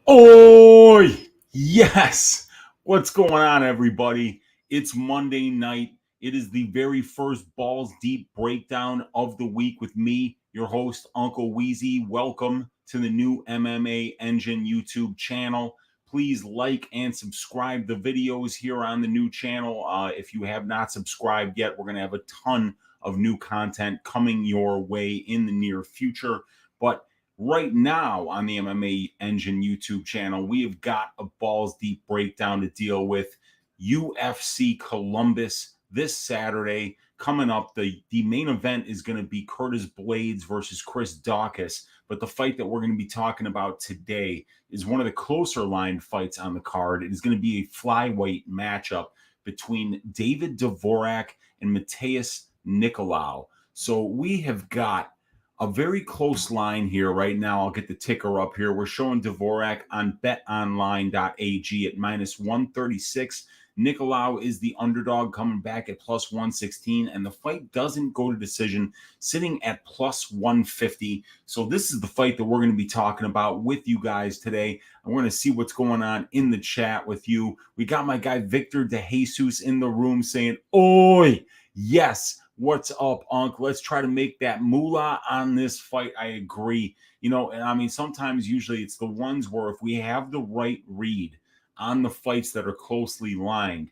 Oh, yes. What's going on, everybody? It's Monday night. It is the very first Balls Deep breakdown of the week with me, your host, Uncle Weezy. Welcome to the new MMA Engine YouTube channel. Please like and subscribe the videos here on the new channel. If you have not subscribed yet, we're going to have a ton of new content coming your way in the near future. But right now on the MMA Engine YouTube channel, we have got a balls deep breakdown to deal with. UFC Columbus this Saturday coming up. The main event is going to be Curtis Blades versus Chris Daukaus. But the fight that we're going to be talking about today is one of the closer line fights on the card. It is going to be a flyweight matchup between David Dvorak and Matheus Nicolau. So we have got a very close line here right now. I'll get the ticker up here. We're showing Dvorak on betonline.ag at minus 136. Nicolau is the underdog coming back at plus 116, and the fight doesn't go to decision, sitting at plus 150. So this is the fight that we're going to be talking about with you guys today. And we're going to see what's going on in the chat with you. We got my guy Victor DeJesus in the room saying, "Oi, yes. What's up, Unc? Let's try to make that moolah on this fight." I agree. And I mean, sometimes usually it's the ones where if we have the right read on the fights that are closely lined,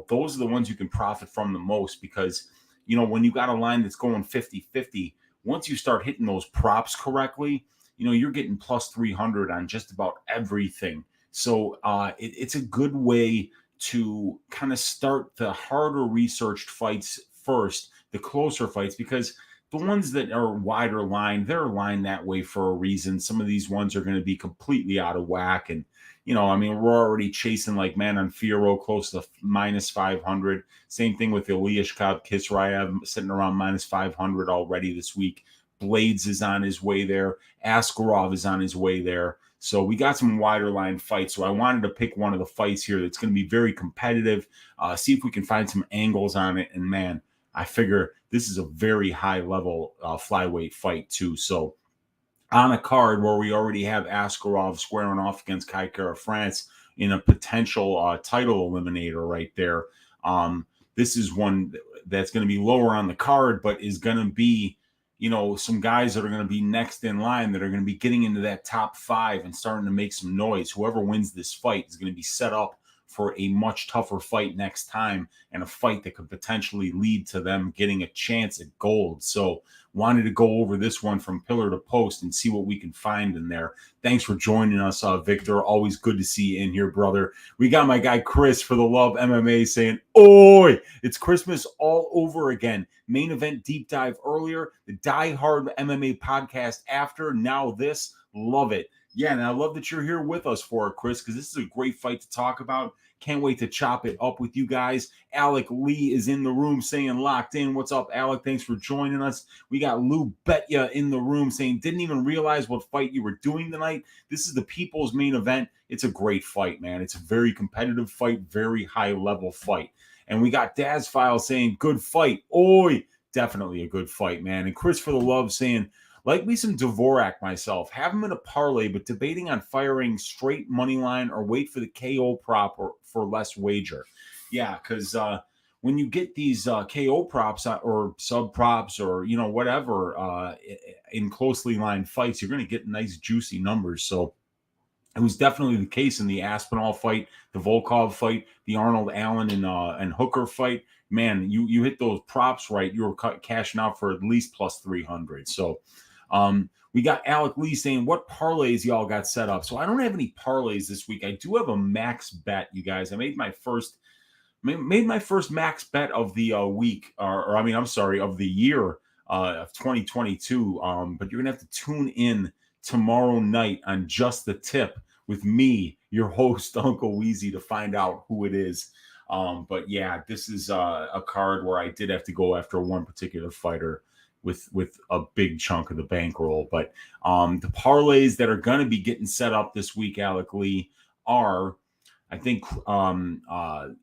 those are the ones you can profit from the most because, when you got a line that's going 50-50, once you start hitting those props correctly, you're getting plus 300 on just about everything. So it's a good way to kind of start the harder researched fights first, the closer fights, because the ones that are wider line, they're lined that way for a reason. Some of these ones are going to be completely out of whack. And, I mean, we're already chasing like Manon Fiorot close to minus 500. Same thing with Eliashkov Kisraev sitting around minus 500 already this week. Blades is on his way there. Askarov is on his way there. So we got some wider line fights. So I wanted to pick one of the fights here that's going to be very competitive, see if we can find some angles on it. And man, I figure this is a very high-level flyweight fight, too. So on a card where we already have Askarov squaring off against Kai Kara France in a potential title eliminator right there, this is one that's going to be lower on the card, but is going to be, some guys that are going to be next in line that are going to be getting into that top 5 and starting to make some noise. Whoever wins this fight is going to be set up for a much tougher fight next time, and a fight that could potentially lead to them getting a chance at gold. So wanted to go over this one from pillar to post and see what we can find in there. Thanks for joining us, Victor. Always good to see you in here, brother. We got my guy Chris for the Love MMA saying, "Oi, it's Christmas all over again. Main event deep dive earlier, the Die Hard MMA podcast after, now this. Love it." Yeah, and I love that you're here with us for it, Chris, because this is a great fight to talk about. Can't wait to chop it up with you guys. Alec Lee is in the room saying locked in. What's up, Alec? Thanks for joining us. We got Lou Betya in the room saying didn't even realize what fight you were doing tonight. This is the people's main event. It's a great fight, man. It's a very competitive fight, very high-level fight. And we got Daz File saying good fight. Oi, definitely a good fight, man. And Chris for the Love saying, like me some Dvorak myself. Have him in a parlay, but debating on firing straight money line or wait for the KO prop or for less wager. Yeah, because when you get these KO props or sub props or whatever in closely lined fights, you're going to get nice juicy numbers. So it was definitely the case in the Aspinall fight, the Volkov fight, the Arnold Allen and Hooker fight. Man, you hit those props right, you were cashing out for at least plus 300. So we got Alec Lee saying, what parlays y'all got set up? So I don't have any parlays this week. I do have a max bet, you guys. I made my first max bet of the week, of the year of 2022. But you're gonna have to tune in tomorrow night on Just the Tip with me, your host, Uncle Weezy, to find out who it is. But yeah, this is a card where I did have to go after one particular fighter with a big chunk of the bankroll. But the parlays that are going to be getting set up this week, Alec Lee, are, I think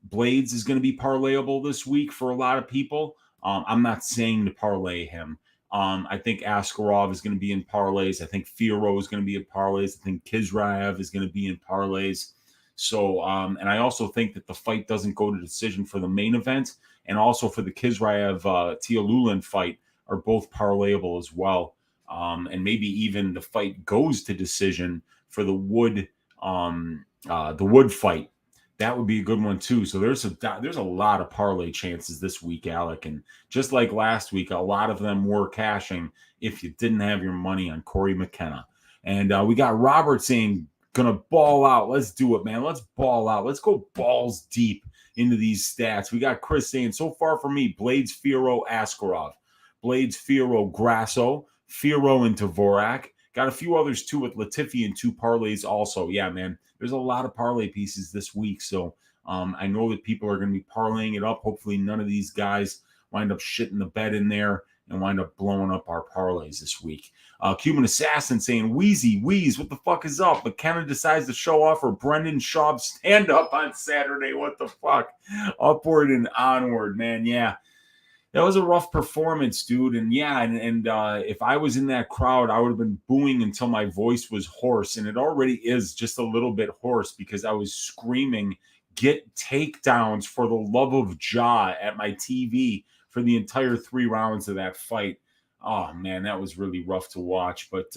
Blades is going to be parlayable this week for a lot of people. I'm not saying to parlay him. I think Askarov is going to be in parlays. I think Firo is going to be in parlays. I think Kizraev is going to be in parlays. So, and I also think that the fight doesn't go to decision for the main event, and also for the Kizraev Tialulin fight are both parlayable as well. And maybe even the fight goes to decision for the Wood fight. That would be a good one too. So there's a lot of parlay chances this week, Alec, and just like last week, a lot of them were cashing if you didn't have your money on Corey McKenna. And we got Robert saying, gonna ball out. Let's do it, man. Let's ball out. Let's go balls deep into these stats. We got Chris saying, so far for me, Blades, Firo, Askarov. Blades, Firo, Grasso, Firo, and Dvorak. Got a few others too with Latifi and 2 parlays also. Yeah, man, there's a lot of parlay pieces this week. So I know that people are going to be parlaying it up. Hopefully none of these guys wind up shitting the bed in there and wind up blowing up our parlays this week. Cuban Assassin saying, Weezy, what the fuck is up? McKenna decides to show off her Brendan Schaub stand-up on Saturday. What the fuck? Upward and onward, man. Yeah. That was a rough performance, dude. And yeah, and if I was in that crowd, I would have been booing until my voice was hoarse. And it already is just a little bit hoarse because I was screaming, get takedowns for the love of Jah at my TV for the entire 3 rounds of that fight. Oh, man, that was really rough to watch. But,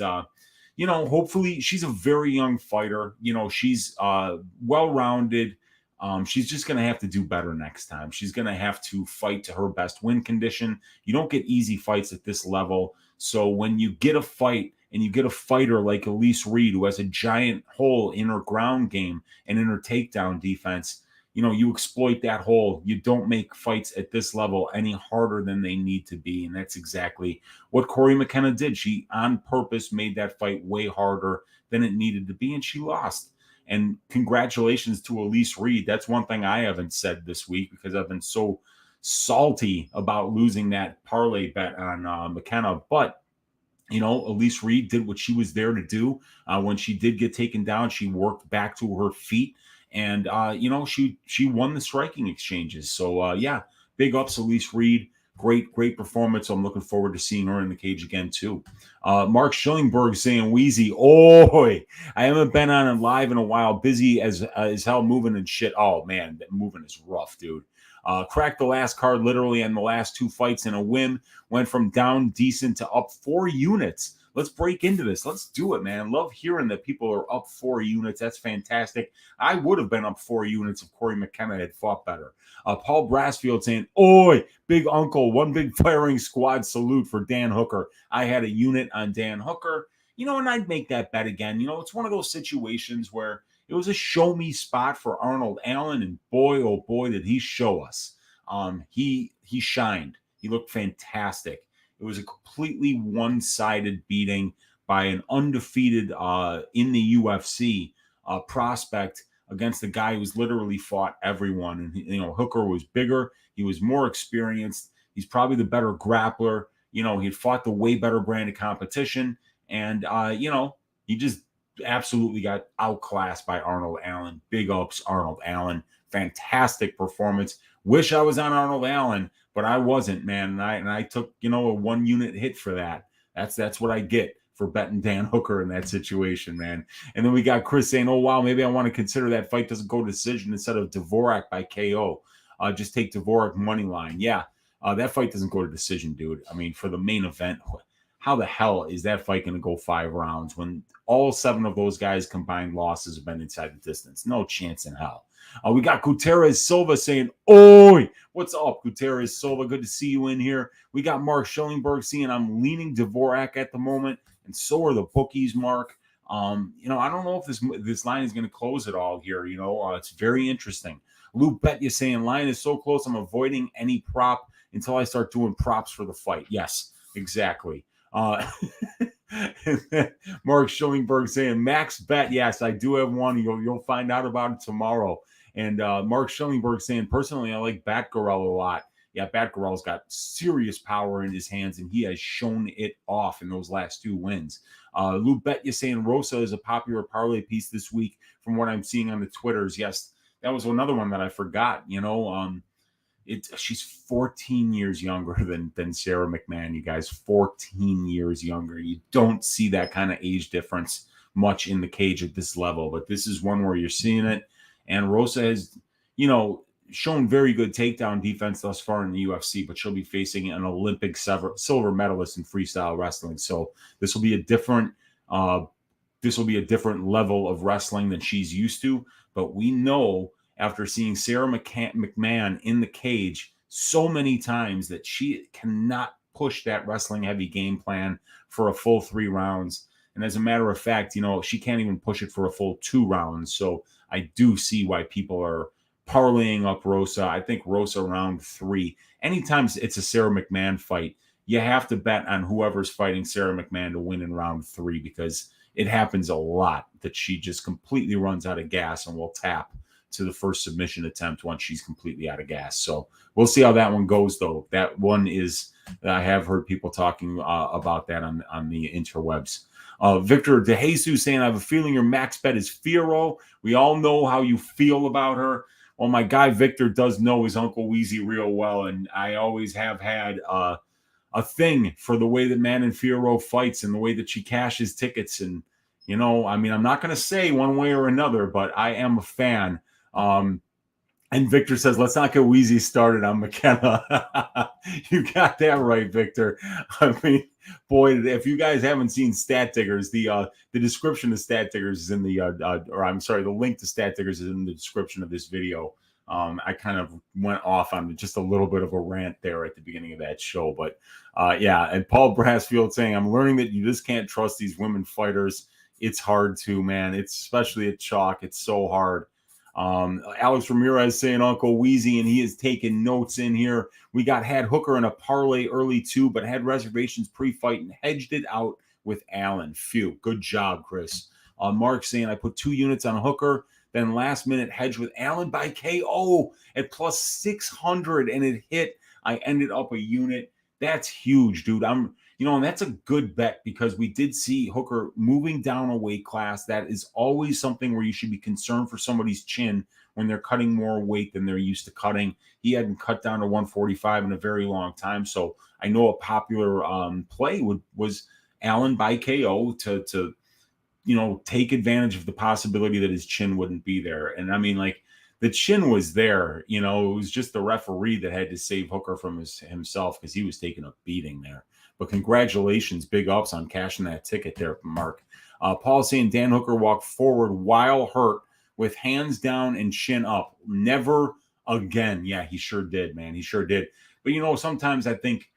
hopefully she's a very young fighter. She's well-rounded. She's just going to have to do better next time. She's going to have to fight to her best win condition. You don't get easy fights at this level. So when you get a fight and you get a fighter like Elise Reed, who has a giant hole in her ground game and in her takedown defense, you exploit that hole. You don't make fights at this level any harder than they need to be. And that's exactly what Corey McKenna did. She on purpose made that fight way harder than it needed to be, and she lost. And congratulations to Elise Reed. That's one thing I haven't said this week because I've been so salty about losing that parlay bet on McKenna. But, Elise Reed did what she was there to do. When she did get taken down, she worked back to her feet. And, she won the striking exchanges. So, yeah, big ups, Elise Reed. Great performance. I'm looking forward to seeing her in the cage again, too. Mark Schillingberg saying, Weezy, I haven't been on live in a while. Busy as hell moving and shit. Oh, man, moving is rough, dude. Cracked the last card literally in the last 2 fights in a whim. Went from down decent to up 4 units. Let's break into this. Let's do it, man. Love hearing that people are up 4 units. That's fantastic. I would have been up 4 units if Corey McKenna had fought better. Paul Brassfield saying, big uncle, one big firing squad salute for Dan Hooker. I had a unit on Dan Hooker, and I'd make that bet again. It's one of those situations where it was a show me spot for Arnold Allen, and boy, oh boy, did he show us. He shined. He looked fantastic. It was a completely one-sided beating by an undefeated in the UFC prospect against a guy who's literally fought everyone. And, Hooker was bigger. He was more experienced. He's probably the better grappler. He fought the way better brand of competition. And, he just absolutely got outclassed by Arnold Allen. Big ups, Arnold Allen. Fantastic performance. Wish I was on Arnold Allen, but I wasn't, man. And I took, a 1 unit hit for that. That's what I get for betting Dan Hooker in that situation, man. And then we got Chris saying, oh, wow, maybe I want to consider that fight doesn't go to decision instead of Dvorak by KO. Just take Dvorak money line. Yeah, that fight doesn't go to decision, dude. I mean, for the main event, how the hell is that fight going to go 5 rounds when all 7 of those guys' combined losses have been inside the distance? No chance in hell. We got Gutierrez Silva saying, oi, what's up, Gutierrez Silva? Good to see you in here. We got Mark Schillingberg saying, I'm leaning Dvorak at the moment, and so are the bookies, Mark. I don't know if this line is going to close at all here. It's very interesting. Lou Betya saying, line is so close, I'm avoiding any prop until I start doing props for the fight. Yes, exactly. Mark Schillingberg saying, max bet, yes, I do have one. You'll find out about it tomorrow. And Mark Schillingberg saying, personally, I like Batgarel a lot. Yeah, Batgarel's got serious power in his hands, and he has shown it off in those last 2 wins. Lou Betya saying Rosa is a popular parlay piece this week from what I'm seeing on the Twitters. Yes, that was another one that I forgot. She's 14 years younger than Sarah McMahon, you guys. 14 years younger. You don't see that kind of age difference much in the cage at this level, but this is one where you're seeing it. And Rosa has, shown very good takedown defense thus far in the UFC, but she'll be facing an Olympic silver medalist in freestyle wrestling. So this will be a different level of wrestling than she's used to. But we know after seeing Sarah McMahon in the cage so many times that she cannot push that wrestling heavy game plan for a full 3 rounds. And as a matter of fact, she can't even push it for a full 2 rounds. So I do see why people are parlaying up Rosa. I think Rosa round 3. Anytime it's a Sarah McMahon fight, you have to bet on whoever's fighting Sarah McMahon to win in round 3, because it happens a lot that she just completely runs out of gas and will tap to the first submission attempt once she's completely out of gas. So we'll see how that one goes, though. That one is, I have heard people talking about that on the interwebs. Victor De Jesus saying, I have a feeling your max bet is Firo. We all know how you feel about her. Well, my guy Victor does know his Uncle Weezy real well, and I always have had a thing for the way that Manon Firo fights and the way that she cashes tickets. And, I'm not going to say one way or another, but I am a fan. And Victor says, let's not get Weezy started on McKenna. You got that right, Victor. I mean, boy, if you guys haven't seen Stat Diggers, the description of Stat Diggers is in the link to Stat Diggers is in the description of this video. I kind of went off on just a little bit of a rant there at the beginning of that show. But and Paul Brassfield saying, I'm learning that you just can't trust these women fighters. It's hard to, man. It's especially at chalk. It's so hard. Alex Ramirez saying Uncle Weezy, and he is taking notes in here. We had Hooker in a parlay early too, but had reservations pre-fight and hedged it out with Allen. Phew, good job, Chris. Mark saying I put 2 units on Hooker, then last minute hedge with Allen by KO at plus 600, and it hit. I ended up a unit. That's huge, dude. And that's a good bet, because we did see Hooker moving down a weight class. That is always something where you should be concerned for somebody's chin when they're cutting more weight than they're used to cutting. He hadn't cut down to 145 in a very long time. So I know a popular play was Allen by KO to take advantage of the possibility that his chin wouldn't be there. And I mean, like, the chin was there. It was just the referee that had to save Hooker from himself, because he was taking a beating there. But congratulations, big ups on cashing that ticket there, Mark. Paul saying Dan Hooker walked forward while hurt with hands down and chin up. Never again. Yeah, he sure did, man. He sure did. But, sometimes I think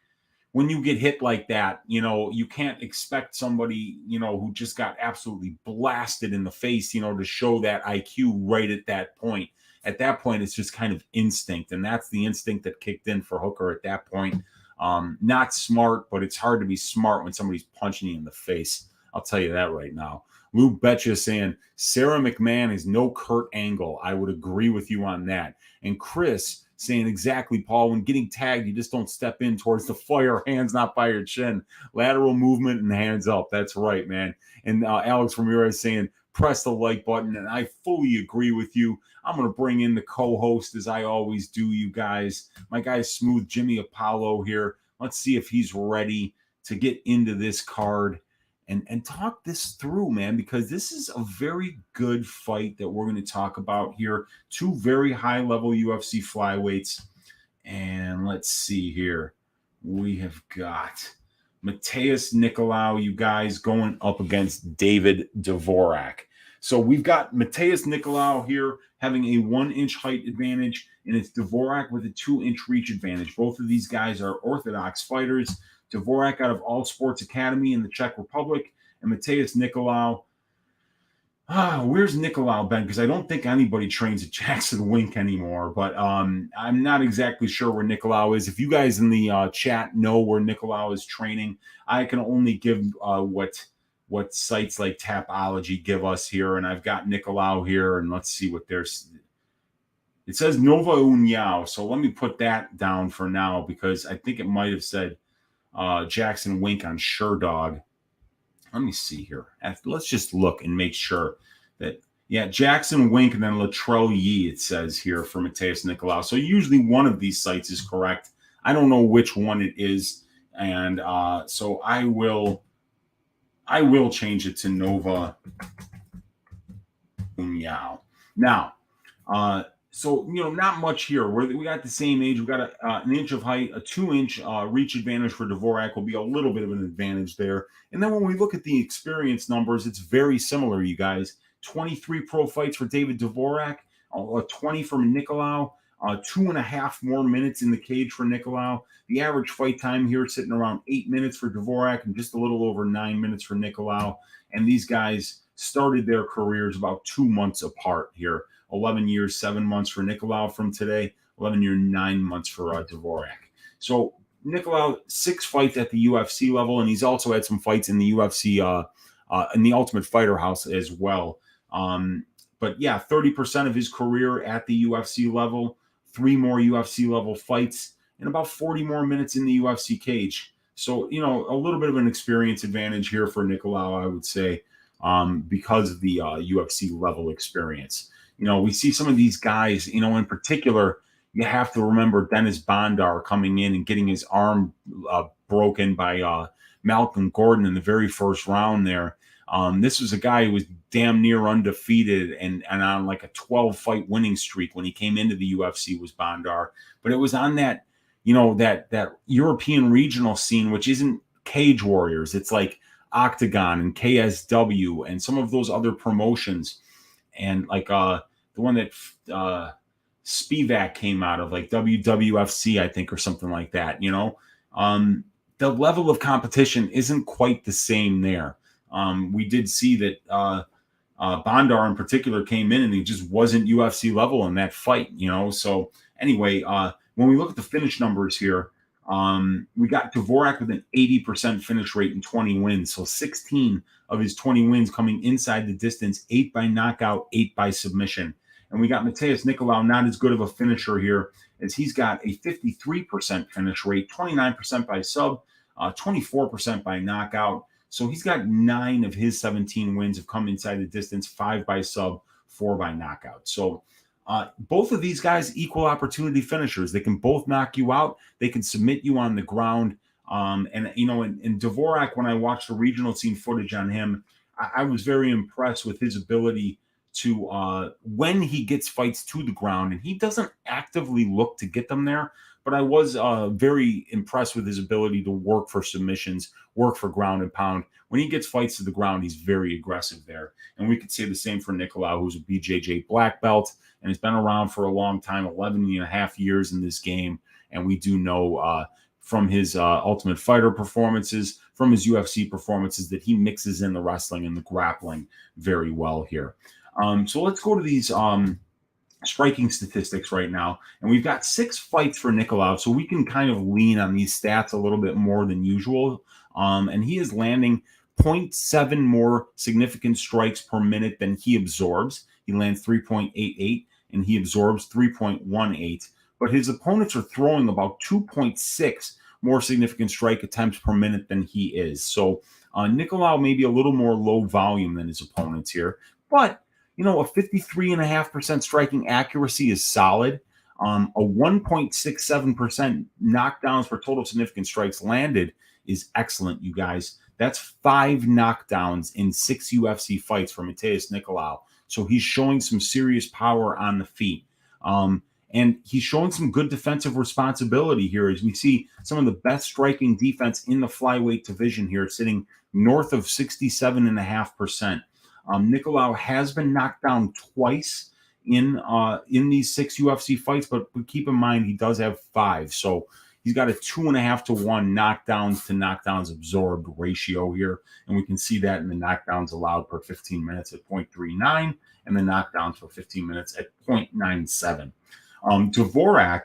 when you get hit like that, you can't expect somebody, who just got absolutely blasted in the face, to show that IQ right at that point. At that point, it's just kind of instinct. And that's the instinct that kicked in for Hooker at that point. Not smart, but it's hard to be smart when somebody's punching you in the face. I'll tell you that right now. Lou Betcha saying Sarah McMahon is no Kurt Angle. I would agree with you on that. And Chris saying exactly, Paul, when getting tagged, you just don't step in towards the fire, hands not by your chin. Lateral movement and hands up. That's right, man. And Alex Ramirez saying press the like button. And I fully agree with you. I'm going to bring in the co-host, as I always do, you guys. My guy Smooth Jimmy Apollo here. Let's see if he's ready to get into this card and talk this through, man, because this is a very good fight that we're going to talk about here. 2 very high-level UFC flyweights. And let's see here. We have got Matheus Nicolau, you guys, going up against David Dvorak. So we've got Matheus Nicolau here having a 1-inch height advantage, and it's Dvorak with a 2-inch reach advantage. Both of these guys are orthodox fighters. Dvorak out of All Sports Academy in the Czech Republic, and Matheus Nicolau. Where's Nicolau been? Because I don't think anybody trains at Jackson Wink anymore, but I'm not exactly sure where Nicolau is. If you guys in the chat know where Nicolau is training, I can only give what sites like Tapology give us here, and I've got Nicolau here, and let's see what there's. It says Nova União, so let me put that down for now, because I think it might have said Jackson Wink on SureDog. Let me see here. Let's just look and make sure that Yeah, Jackson Wink and then Latrell Yee, it says here for Matheus Nicolau. So usually one of these sites is correct. I don't know which one it is. And so I will change it to Nova Unyao. Now, so, not much here. We got the same age. We got an inch of height, a 2-inch reach advantage for Dvorak will be a little bit of an advantage there. And then when we look at the experience numbers, it's very similar, you guys. 23 pro fights for David Dvorak, 20 from Nicolau, 2.5 more minutes in the cage for Nicolau. The average fight time here sitting around 8 minutes for Dvorak and just a little over 9 minutes for Nicolau. And these guys started their careers about 2 months apart here. 11 years, 7 months for Nicolau from today, 11 years, 9 months for Dvorak. So Nicolau, 6 fights at the UFC level, and he's also had some fights in the UFC, in the Ultimate Fighter House as well. But yeah, 30% of his career at the UFC level, 3 more UFC level fights, and about 40 more minutes in the UFC cage. So, a little bit of an experience advantage here for Nicolau, I would say, because of the UFC level experience. We see some of these guys, in particular, you have to remember Dennis Bondar coming in and getting his arm broken by Malcolm Gordon in the very first round there. This was a guy who was damn near undefeated and on like a 12-fight winning streak when he came into the UFC was Bondar. But it was on that, that European regional scene, which isn't Cage Warriors. It's like Octagon and KSW and some of those other promotions. And like the one that Spivak came out of, like WWFC, I think, or something like that, the level of competition isn't quite the same there. We did see that Bondar in particular came in and he just wasn't UFC level in that fight, So anyway, when we look at the finish numbers here, we got Dvorak with an 80% finish rate and 20 wins. So 16 of his 20 wins coming inside the distance, 8 by knockout, 8 by submission. And we got Matheus Nicolau, not as good of a finisher here, as he's got a 53% finish rate, 29% by sub, 24% by knockout. So he's got 9 of his 17 wins have come inside the distance, 5 by sub, 4 by knockout. So both of these guys, equal opportunity finishers. They can both knock you out. They can submit you on the ground. And Dvorak, when I watched the regional scene footage on him, I was very impressed with his ability to, when he gets fights to the ground, and he doesn't actively look to get them there, but I was very impressed with his ability to work for submissions, work for ground and pound. When he gets fights to the ground, he's very aggressive there. And we could say the same for Nicolau, who's a BJJ black belt and has been around for a long time, 11 and a half years in this game. And we do know from his Ultimate Fighter performances, from his UFC performances, that he mixes in the wrestling and the grappling very well here. So let's go to these striking statistics right now. And we've got 6 fights for Nicolau, so we can kind of lean on these stats a little bit more than usual. And he is landing 0.7 more significant strikes per minute than he absorbs. He lands 3.88 and he absorbs 3.18. But his opponents are throwing about 2.6 more significant strike attempts per minute than he is. So Nicolau may be a little more low volume than his opponents here. But, a 53.5% striking accuracy is solid. A 1.67% knockdowns per total significant strikes landed is excellent, you guys. That's 5 knockdowns in 6 UFC fights for Matheus Nicolau. So he's showing some serious power on the feet. And he's showing some good defensive responsibility here as we see some of the best striking defense in the flyweight division here, sitting north of 67.5%. Nicolau has been knocked down twice in these 6 UFC fights, but keep in mind he does have 5. So he's got a 2.5 to 1 knockdowns to knockdowns absorbed ratio here. And we can see that in the knockdowns allowed per 15 minutes at 0.39 and the knockdowns for 15 minutes at 0.97. Dvorak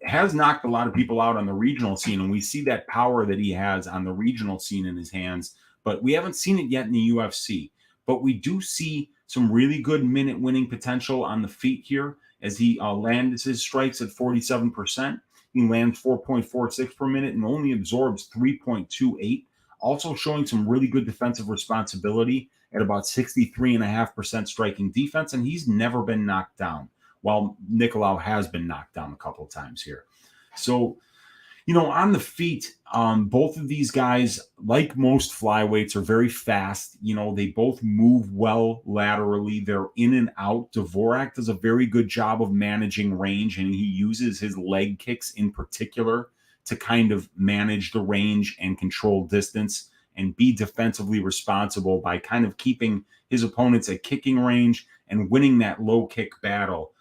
has knocked a lot of people out on the regional scene, and we see that power that he has on the regional scene in his hands, but we haven't seen it yet in the UFC. But we do see some really good minute winning potential on the feet here as he lands his strikes at 47%. He lands 4.46 per minute and only absorbs 3.28. Also showing some really good defensive responsibility at about 63.5% striking defense, and he's never been knocked down, while Nicolau has been knocked down a couple of times here. So, on the feet, both of these guys, like most flyweights, are very fast. They both move well laterally. They're in and out. Dvorak does a very good job of managing range, and he uses his leg kicks in particular to kind of manage the range and control distance and be defensively responsible by kind of keeping his opponents at kicking range and winning that low kick battle.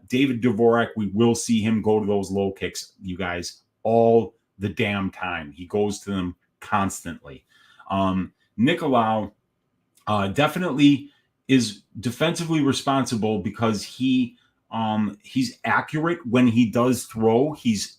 David Dvorak, we will see him go to those low kicks, you guys, all the damn time. He goes to them constantly. Nicolau definitely is defensively responsible because he's accurate when he does throw. He's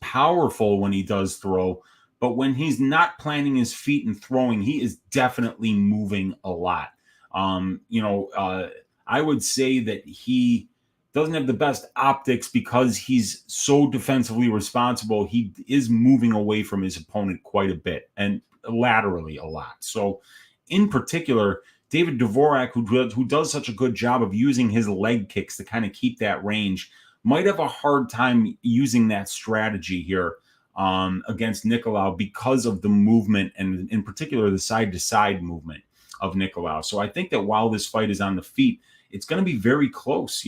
powerful when he does throw, but when he's not planting his feet and throwing, he is definitely moving a lot. I would say that he doesn't have the best optics because he's so defensively responsible. He is moving away from his opponent quite a bit and laterally a lot. So in particular, David Dvorak, who does such a good job of using his leg kicks to kind of keep that range, might have a hard time using that strategy here against Nicolau because of the movement and in particular the side-to-side movement of Nicolau. So I think that while this fight is on the feet, it's going to be very close,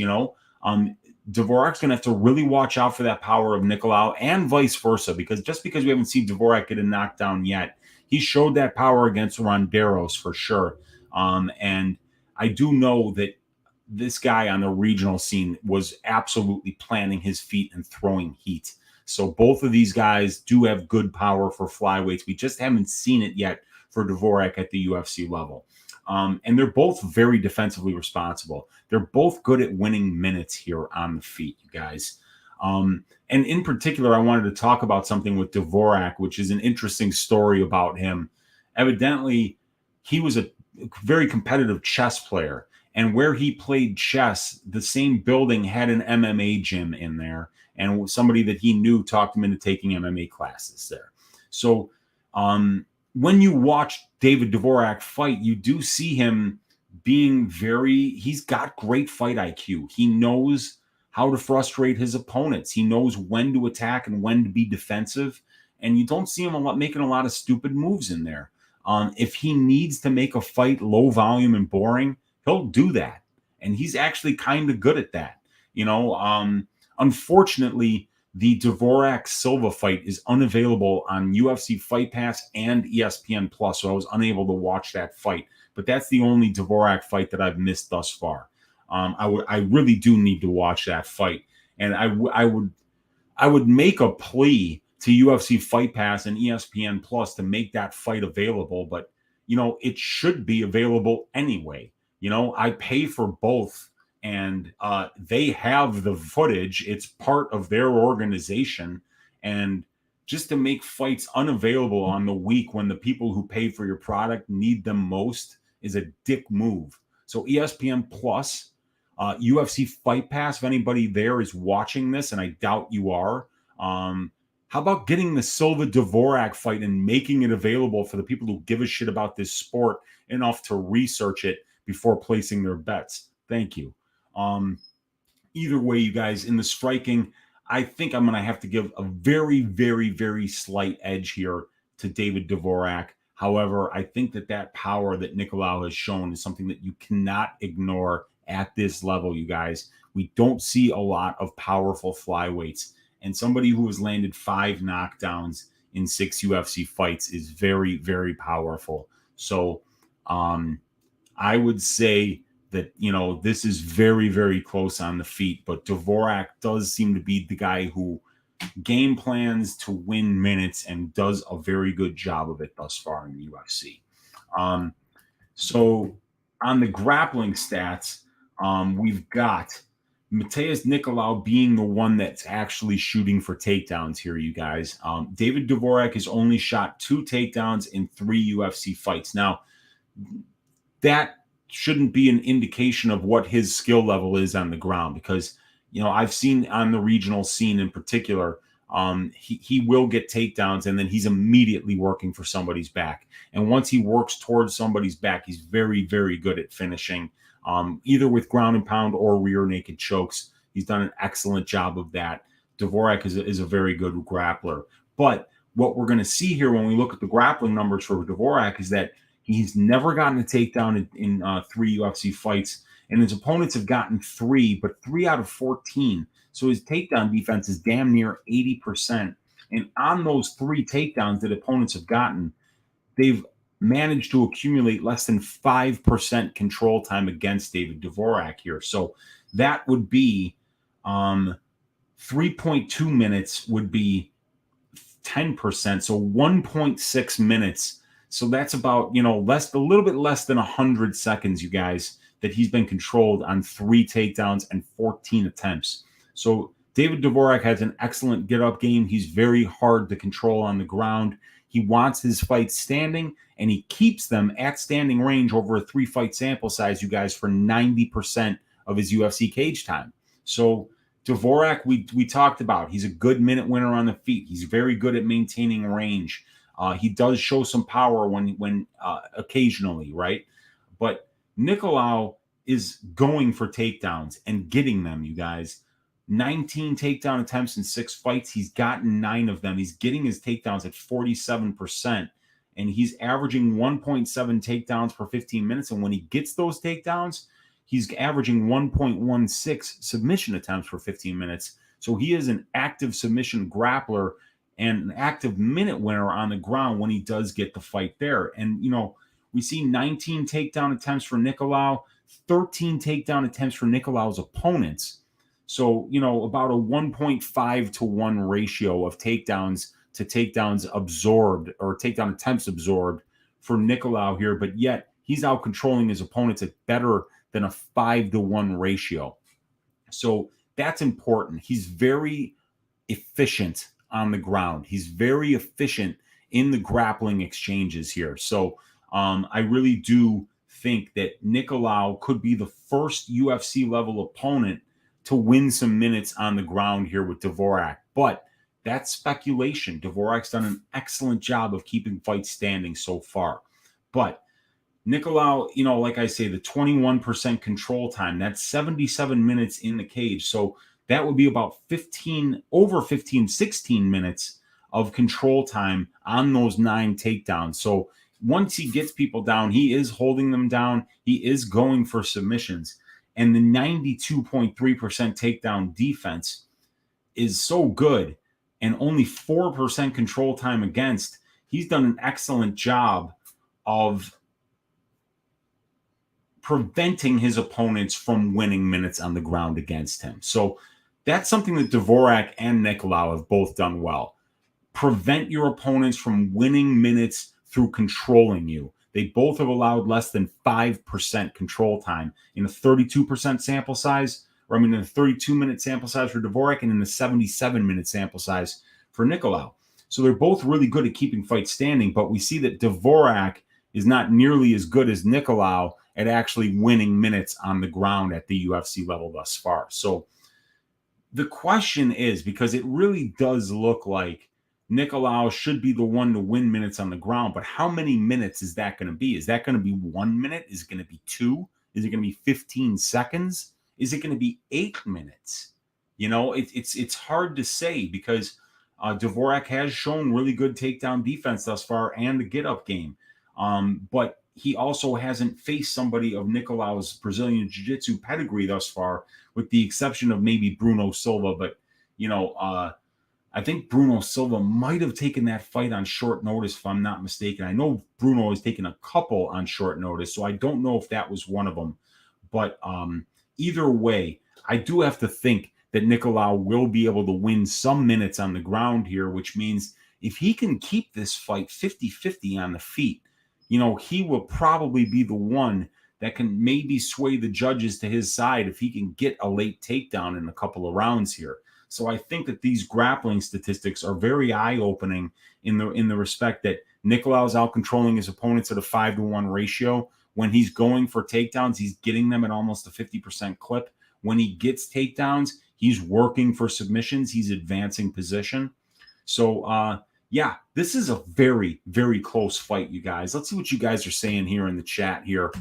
Dvorak's going to have to really watch out for that power of Nicolau and vice versa, because just because we haven't seen Dvorak get a knockdown yet, he showed that power against Ronderos for sure. And I do know that this guy on the regional scene was absolutely planting his feet and throwing heat. So both of these guys do have good power for flyweights. We just haven't seen it yet for Dvorak at the UFC level. And they're both very defensively responsible. They're both good at winning minutes here on the feet, you guys. And in particular, I wanted to talk about something with Dvorak, which is an interesting story about him. Evidently, he was a very competitive chess player. And where he played chess, the same building had an MMA gym in there. And somebody that he knew talked him into taking MMA classes there. So when you watch David Dvorak fight, you do see him being he's got great fight IQ. He knows how to frustrate his opponents. He knows when to attack and when to be defensive. And you don't see him making a lot of stupid moves in there. If he needs to make a fight low volume and boring, he'll do that. And he's actually kind of good at that. Unfortunately, the Dvorak Silva fight is unavailable on UFC Fight Pass and ESPN Plus, so I was unable to watch that fight. But that's the only Dvorak fight that I've missed thus far. I really do need to watch that fight, and I would make a plea to UFC Fight Pass and ESPN Plus to make that fight available. But it should be available anyway. I pay for both. And they have the footage. It's part of their organization. And just to make fights unavailable on the week when the people who pay for your product need them most is a dick move. So ESPN Plus, UFC Fight Pass, if anybody there is watching this, and I doubt you are, how about getting the Silva Dvorak fight and making it available for the people who give a shit about this sport enough to research it before placing their bets? Thank you. Either way, you guys, in the striking, I think I'm going to have to give a very, very, very slight edge here to David Dvorak. However, I think that power that Nicolau has shown is something that you cannot ignore at this level, you guys. We don't see a lot of powerful flyweights, and somebody who has landed 5 knockdowns in 6 UFC fights is very, very powerful. So I would say that, this is very, very close on the feet, but Dvorak does seem to be the guy who game plans to win minutes and does a very good job of it thus far in the UFC. So on the grappling stats, we've got Matheus Nicolau being the one that's actually shooting for takedowns here, you guys. David Dvorak has only shot 2 takedowns in 3 UFC fights. Now, that shouldn't be an indication of what his skill level is on the ground, because I've seen on the regional scene in particular, he will get takedowns, and then he's immediately working for somebody's back. And once he works towards somebody's back, he's very, very good at finishing, either with ground and pound or rear naked chokes. He's done an excellent job of that. Dvorak is a very good grappler. But what we're going to see here when we look at the grappling numbers for Dvorak is that he's never gotten a takedown in 3 UFC fights, and his opponents have gotten 3, but 3 out of 14. So his takedown defense is damn near 80%. And on those 3 takedowns that opponents have gotten, they've managed to accumulate less than 5% control time against David Dvorak here. So that would be 3.2 minutes would be 10%. So 1.6 minutes. So that's about, a little bit less than 100 seconds, you guys, that he's been controlled on 3 takedowns and 14 attempts. So David Dvorak has an excellent get-up game. He's very hard to control on the ground. He wants his fights standing, and he keeps them at standing range over a 3-fight sample size, you guys, for 90% of his UFC cage time. So Dvorak, we talked about. He's a good minute winner on the feet. He's very good at maintaining range. He does show some power when occasionally, right? But Nicolau is going for takedowns and getting them, you guys. 19 takedown attempts in 6 fights. He's gotten 9 of them. He's getting his takedowns at 47%, and he's averaging 1.7 takedowns per 15 minutes. And when he gets those takedowns, he's averaging 1.16 submission attempts for 15 minutes. So he is an active submission grappler and an active minute winner on the ground when he does get the fight there. And, we see 19 takedown attempts for Nicolau, 13 takedown attempts for Nicolau's opponents. So, about a 1.5 to 1 ratio of takedowns to takedowns absorbed, or takedown attempts absorbed for Nicolau here. But yet he's out controlling his opponents at better than a 5 to 1 ratio. So that's important. He's very efficient on the ground. He's very efficient in the grappling exchanges here. So I really do think that Nicolau could be the first UFC level opponent to win some minutes on the ground here with Dvorak. But that's speculation. Dvorak's done an excellent job of keeping fights standing so far. But Nicolau, like I say, the 21% control time, that's 77 minutes in the cage. So that would be about 16 minutes of control time on those 9 takedowns. So once he gets people down, he is holding them down. He is going for submissions. And the 92.3% takedown defense is so good, and only 4% control time against. He's done an excellent job of preventing his opponents from winning minutes on the ground against him. So that's something that Dvorak and Nicolau have both done well. Prevent your opponents from winning minutes through controlling you. They both have allowed less than 5% control time in a 32% sample size, in a 32-minute sample size for Dvorak and in a 77-minute sample size for Nicolau. So they're both really good at keeping fights standing, but we see that Dvorak is not nearly as good as Nicolau at actually winning minutes on the ground at the UFC level thus far. So the question is, because it really does look like Nicolau should be the one to win minutes on the ground, but how many minutes is that going to be? Is that going to be 1 minute? Is it going to be 2? Is it going to be 15 seconds? Is it going to be 8 minutes? It's hard to say, because Dvorak has shown really good takedown defense thus far and the get-up game. But he also hasn't faced somebody of Nicolau's Brazilian Jiu-Jitsu pedigree thus far, with the exception of maybe Bruno Silva. But, I think Bruno Silva might have taken that fight on short notice, if I'm not mistaken. I know Bruno has taken a couple on short notice, so I don't know if that was one of them. But either way, I do have to think that Nicolau will be able to win some minutes on the ground here, which means if he can keep this fight 50-50 on the feet, he will probably be the one that can maybe sway the judges to his side if he can get a late takedown in a couple of rounds here. So I think that these grappling statistics are very eye-opening in the respect that Nicolau's out controlling his opponents at a 5 to 1 ratio. When he's going for takedowns, he's getting them at almost a 50% clip. When he gets takedowns, He's working for submissions. He's advancing position. So, yeah, this is a very, very close fight, you guys. Let's see what you guys are saying here in the chat here.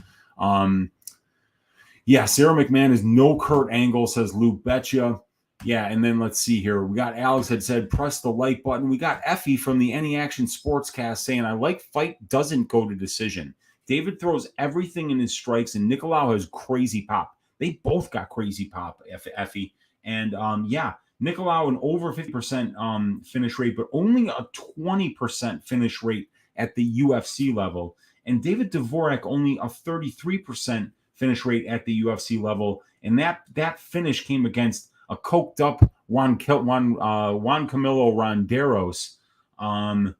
Yeah, Sarah McMahon is no Kurt Angle, says Luke Betcha. Yeah, and then let's see here. We got Alex had said, press the like button. We got Effie from the Any Action Sportscast saying, I like fight doesn't go to decision. David throws everything in his strikes, and Nicolau has crazy pop. They both got crazy pop, Effie. And yeah, Nicolau an over 50% finish rate, but only a 20% finish rate at the UFC level. And David Dvorak only a 33% finish rate at the UFC level. And that finish came against a coked up Juan Camilo Ronderos.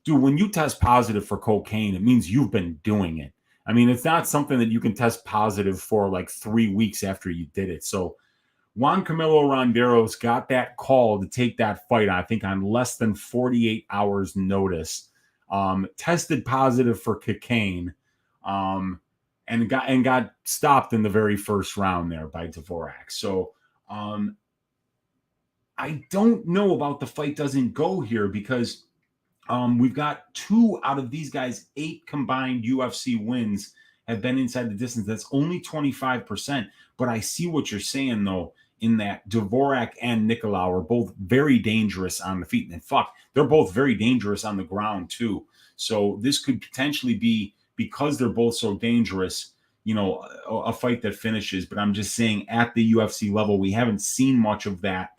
Dude, when you test positive for cocaine, it means you've been doing it. I mean, it's not something that you can test positive for like 3 weeks after you did it. So Juan Camilo Ronderos got that call to take that fight, I think, on less than 48 hours notice. Tested positive for cocaine, and got stopped in the very first round there by Dvorak. So I don't know about the fight doesn't go here because we've got 2 out of these guys, 8 combined UFC wins have been inside the distance. That's only 25%. But I see what you're saying, though, in that Dvorak and Nicolau are both very dangerous on the feet. And fuck, they're both very dangerous on the ground, too. So this could potentially be, because they're both so dangerous, you know, a fight that finishes. But I'm just saying at the UFC level, we haven't seen much of that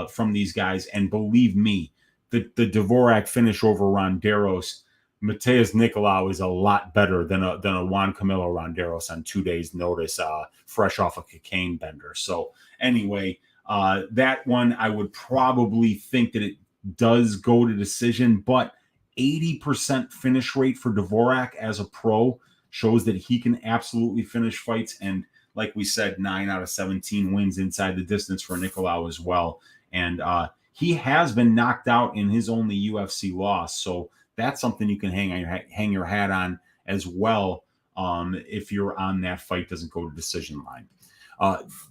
from these guys. And believe me, the Dvorak finish over Ronderos, Matheus Nicolau is a lot better than a Juan Camilo Ronderos on 2 days' notice, fresh off a cocaine bender. So anyway, that one I would probably think that it does go to decision, but 80% finish rate for Dvorak as a pro shows that he can absolutely finish fights. And like we said, 9 out of 17 wins inside the distance for Nicolau as well. And he has been knocked out in his only UFC loss. So that's something you can hang your hat on as well if you're on that fight doesn't go to decision line.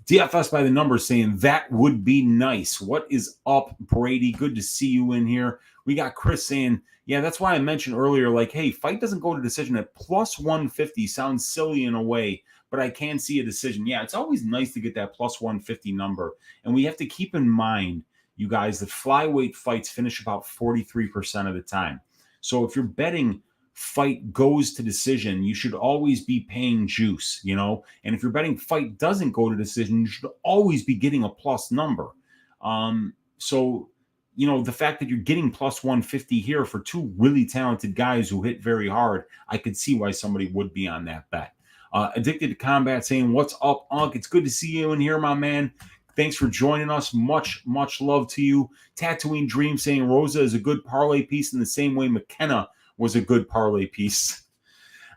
DFS by the numbers saying that would be nice. What is up, Brady? Good to see you in here. We got Chris saying, yeah, that's why I mentioned earlier, like, hey, fight doesn't go to decision at plus 150. Sounds silly in a way, but I can see a decision. Yeah, it's always nice to get that plus 150 number. And we have to keep in mind, you guys, that flyweight fights finish about 43% of the time. So if you're betting fight goes to decision, you should always be paying juice, you know? And if you're betting fight doesn't go to decision, you should always be getting a plus number. So, you know, the fact that you're getting plus 150 here for 2 really talented guys who hit very hard, I could see why somebody would be on that bet. Addicted to Combat saying, what's up, Unk? It's good to see you in here, my man. Thanks for joining us. Much, much love to you. Tatooine Dream saying Rosa is a good parlay piece in the same way McKenna was a good parlay piece.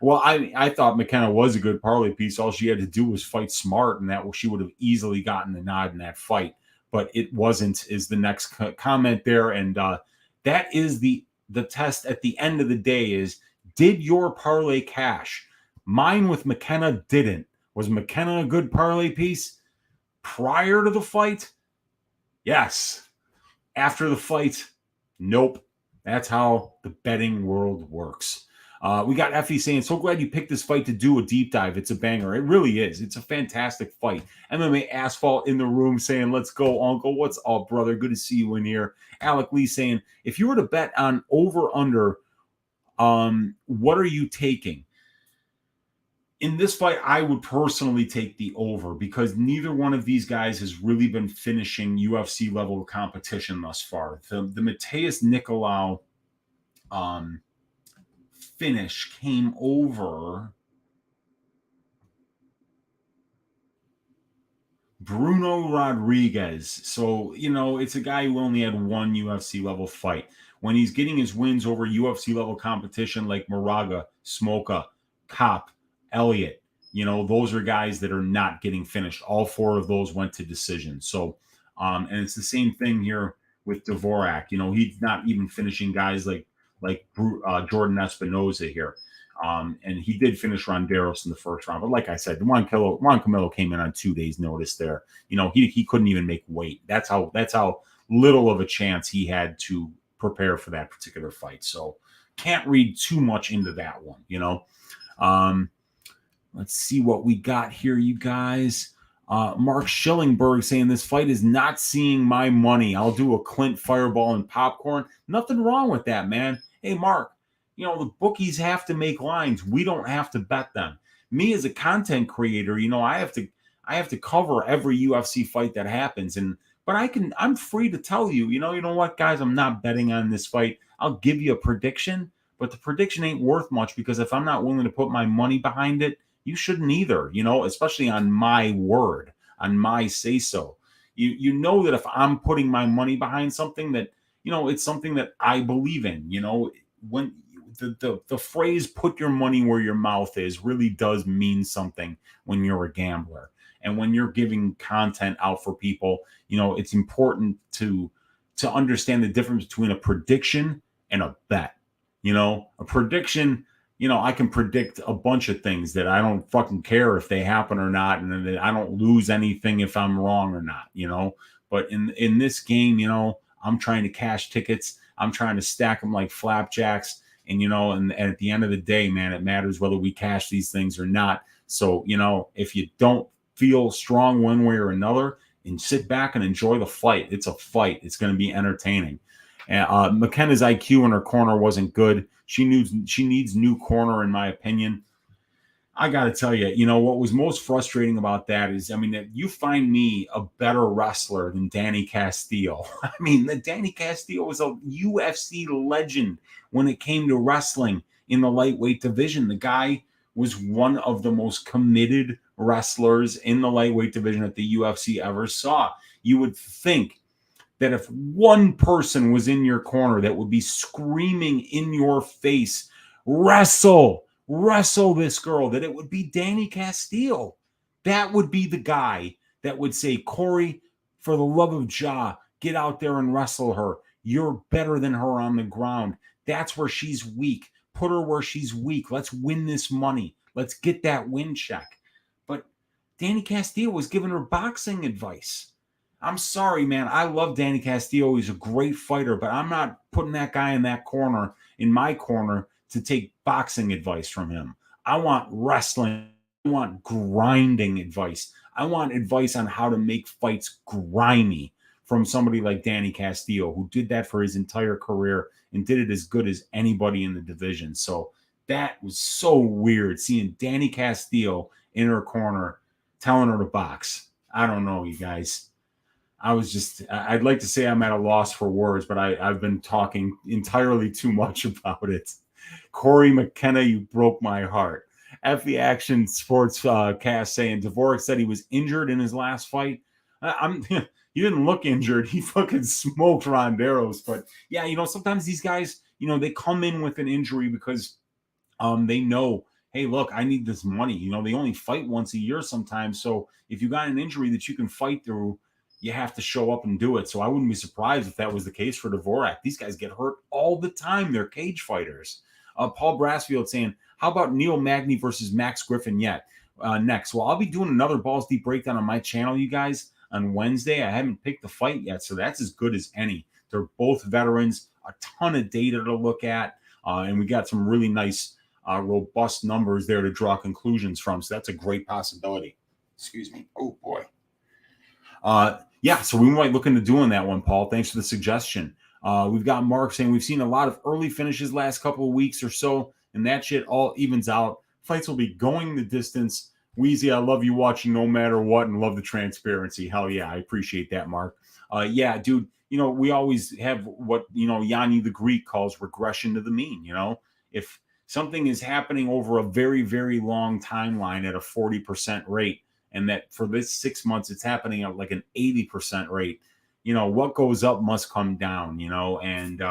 Well, I thought McKenna was a good parlay piece. All she had to do was fight smart, and that she would have easily gotten the nod in that fight. But it wasn't, is the next comment there. And that is the test at the end of the day is, did your parlay cash? Mine with McKenna didn't. Was McKenna a good parlay piece? Prior to the fight? Yes. After the fight? Nope. That's how the betting world works. We got Effie saying, so glad you picked this fight to do a deep dive. It's a banger. It really is. It's a fantastic fight. MMA Asphalt in the room saying, let's go, Uncle. What's up, brother? Good to see you in here. Alec Lee saying, if you were to bet on over-under, what are you taking? In this fight, I would personally take the over because neither one of these guys has really been finishing UFC level competition thus far. The Matheus Nicolau finish came over Bruno Rodriguez. So, you know, it's a guy who only had one UFC level fight. When he's getting his wins over UFC level competition like Moraga, Smoka, Kopp, Elliott, you know, those are guys that are not getting finished. All 4 of those went to decision. So, and it's the same thing here with Dvorak. You know, he's not even finishing guys like Jordan Espinoza here. And he did finish Ronderos in the first round. But like I said, Juan Camilo came in on 2 days' notice there. He couldn't even make weight. That's how little of a chance he had to prepare for that particular fight. So can't read too much into that one. Let's see what we got here, you guys. Mark Schillingberg saying this fight is not seeing my money. I'll do a Clint fireball and popcorn. Nothing wrong with that, man. Hey, Mark, the bookies have to make lines. We don't have to bet them. Me as a content creator, I have to cover every UFC fight that happens. But I'm free to tell you, you know what, guys, I'm not betting on this fight. I'll give you a prediction, but the prediction ain't worth much because if I'm not willing to put my money behind it, you shouldn't either, especially on my word, on my say so. You know that if I'm putting my money behind something that, it's something that I believe in, when the phrase put your money where your mouth is really does mean something when you're a gambler. And when you're giving content out for people, it's important to understand the difference between a prediction and a bet. A prediction, I can predict a bunch of things that I don't fucking care if they happen or not, and that I don't lose anything if I'm wrong or not, But in this game, I'm trying to cash tickets. I'm trying to stack them like flapjacks, and at the end of the day, man, it matters whether we cash these things or not. So, if you don't feel strong one way or another, and sit back and enjoy the fight. It's a fight. It's going to be entertaining. McKenna's IQ in her corner wasn't good. She needs new corner, in my opinion. I got to tell you, what was most frustrating about that is, that you find me a better wrestler than Danny Castillo. That Danny Castillo was a UFC legend when it came to wrestling in the lightweight division. The guy was one of the most committed wrestlers in the lightweight division that the UFC ever saw. You would think that if one person was in your corner that would be screaming in your face, wrestle this girl, that it would be Danny Castillo. That would be the guy that would say, Corey, for the love of Jah, get out there and wrestle her. You're better than her on the ground. That's where she's weak. Put her where she's weak. Let's win this money. Let's get that win check. But Danny Castillo was giving her boxing advice. I'm sorry, man. I love Danny Castillo. He's a great fighter, but I'm not putting that guy in my corner, to take boxing advice from him. I want wrestling. I want grinding advice. I want advice on how to make fights grimy from somebody like Danny Castillo, who did that for his entire career and did it as good as anybody in the division. So that was so weird, seeing Danny Castillo in her corner telling her to box. I don't know, you guys. I'd like to say I'm at a loss for words, but I've been talking entirely too much about it. Corey McKenna, you broke my heart. F the Action Sports cast saying Dvorak said he was injured in his last fight. He didn't look injured. He fucking smoked Ronderos. But yeah, sometimes these guys, they come in with an injury because they know, hey, look, I need this money. They only fight once a year sometimes. So if you got an injury that you can fight through, you have to show up and do it. So I wouldn't be surprised if that was the case for Dvorak. These guys get hurt all the time. They're cage fighters. Paul Brassfield saying, how about Neil Magny versus Max Griffin next? Well, I'll be doing another Balls Deep breakdown on my channel, you guys, on Wednesday. I haven't picked the fight yet, so that's as good as any. They're both veterans, a ton of data to look at, and we got some really nice, robust numbers there to draw conclusions from. So that's a great possibility. Excuse me. Oh, boy. So we might look into doing that one, Paul. Thanks for the suggestion. We've got Mark saying we've seen a lot of early finishes last couple of weeks or so, and that shit all evens out. Fights will be going the distance. Weezy, I love you watching no matter what and love the transparency. Hell yeah, I appreciate that, Mark. Yeah, dude, we always have what, Yanni the Greek calls regression to the mean. If something is happening over a very, very long timeline at a 40% rate, and that for this 6 months, it's happening at like an 80% rate, what goes up must come down, and